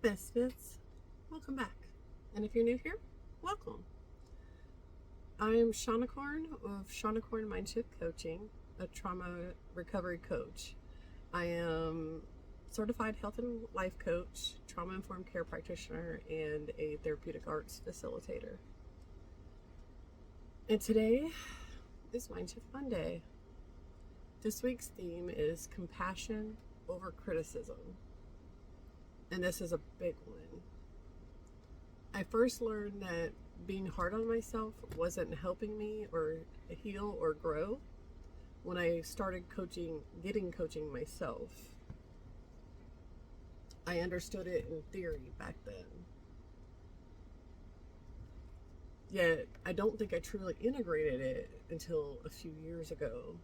Misfits, welcome back. And if you're new here, welcome. I am Shawnicorn of Shawnicorn Mindshift Coaching, a trauma recovery coach. I am certified health and life coach, trauma-informed care practitioner, and a therapeutic arts facilitator. And today is Mindshift Monday. This week's theme is compassion over criticism. And this is a big one. I first learned that being hard on myself wasn't helping me or heal or grow when I started getting coaching myself. I understood it in theory back then. Yet, I don't think I truly integrated it until a few years ago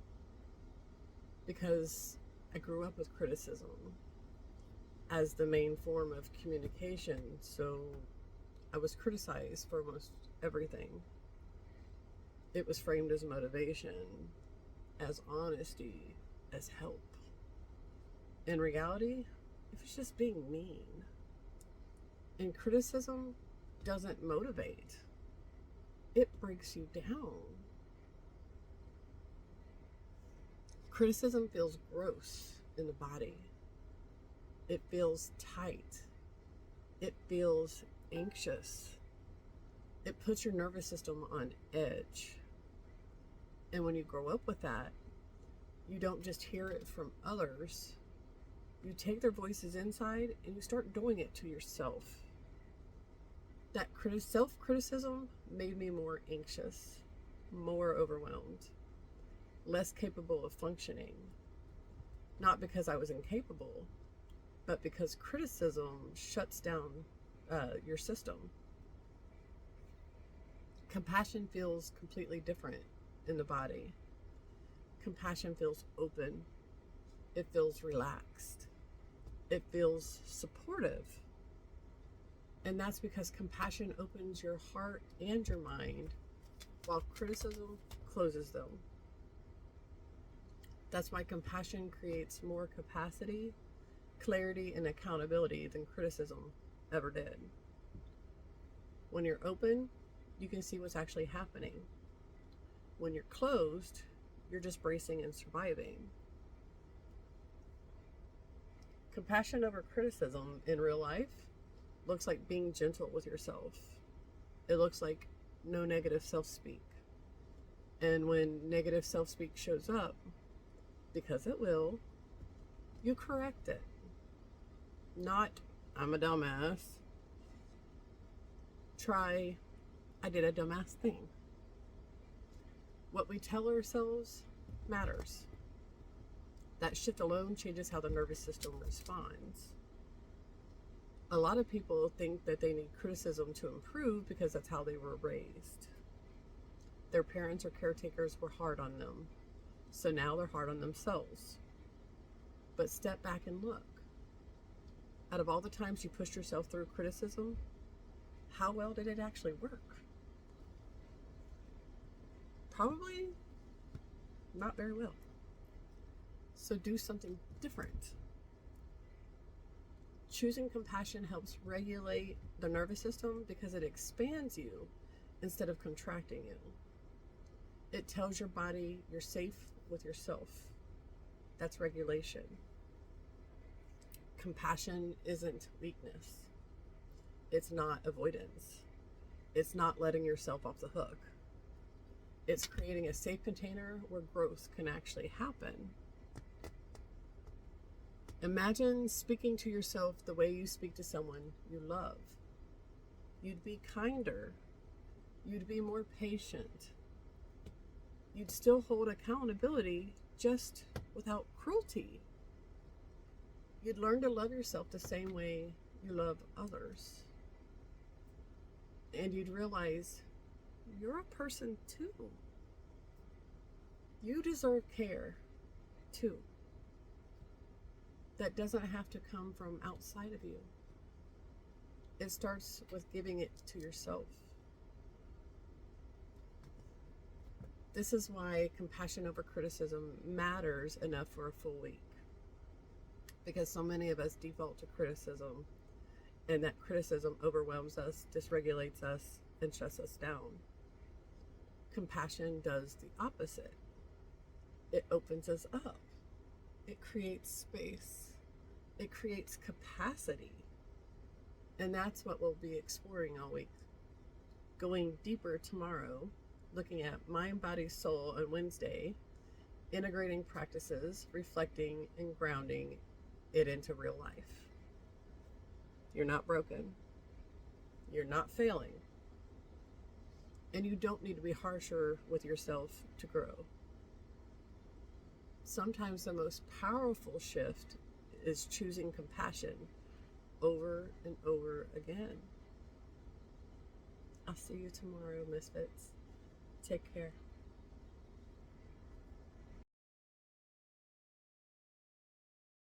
because I grew up with criticism as the main form of communication, so I was criticized for almost everything. It was framed as motivation, as honesty, as help. In reality, it was just being mean. And criticism doesn't motivate. It breaks you down. Criticism feels gross in the body. It feels tight. It feels anxious. It puts your nervous system on edge. And when you grow up with that, you don't just hear it from others. You take their voices inside and you start doing it to yourself. That self-criticism made me more anxious, more overwhelmed, less capable of functioning. Not because I was incapable, but because criticism shuts down your system. Compassion feels completely different in the body. Compassion feels open. It feels relaxed. It feels supportive. And that's because compassion opens your heart and your mind, while criticism closes them. That's why compassion creates more capacity, clarity, and accountability than criticism ever did. When you're open, you can see what's actually happening. When you're closed, you're just bracing and surviving. Compassion over criticism in real life looks like being gentle with yourself. It looks like no negative self-speak. And when negative self-speak shows up, because it will, you correct it. Not, I'm a dumbass. Try, I did a dumbass thing. What we tell ourselves matters. That shift alone changes how the nervous system responds. A lot of people think that they need criticism to improve because that's how they were raised. Their parents or caretakers were hard on them, so now they're hard on themselves. But step back and look. Out of all the times you pushed yourself through criticism, how well did it actually work? Probably not very well. So do something different. Choosing compassion helps regulate the nervous system because it expands you instead of contracting you. It tells your body you're safe with yourself. That's regulation. Compassion isn't weakness. It's not avoidance. It's not letting yourself off the hook. It's creating a safe container where growth can actually happen. Imagine speaking to yourself the way you speak to someone you love. You'd be kinder. You'd be more patient. You'd still hold accountability, just without cruelty. You'd learn to love yourself the same way you love others. And you'd realize you're a person too. You deserve care too. That doesn't have to come from outside of you. It starts with giving it to yourself. This is why compassion over criticism matters enough for a full week. Because so many of us default to criticism And that criticism overwhelms us, dysregulates us, and shuts us down. Compassion does the opposite. It opens us up. It creates space. It creates capacity. And that's what we'll be exploring all week. Going deeper tomorrow, looking at mind, body, soul on Wednesday, integrating practices, reflecting, and grounding it into real life. You're not broken. You're not failing. And you don't need to be harsher with yourself to grow. Sometimes the most powerful shift is choosing compassion over and over again. I'll see you tomorrow, Misfits. Take care.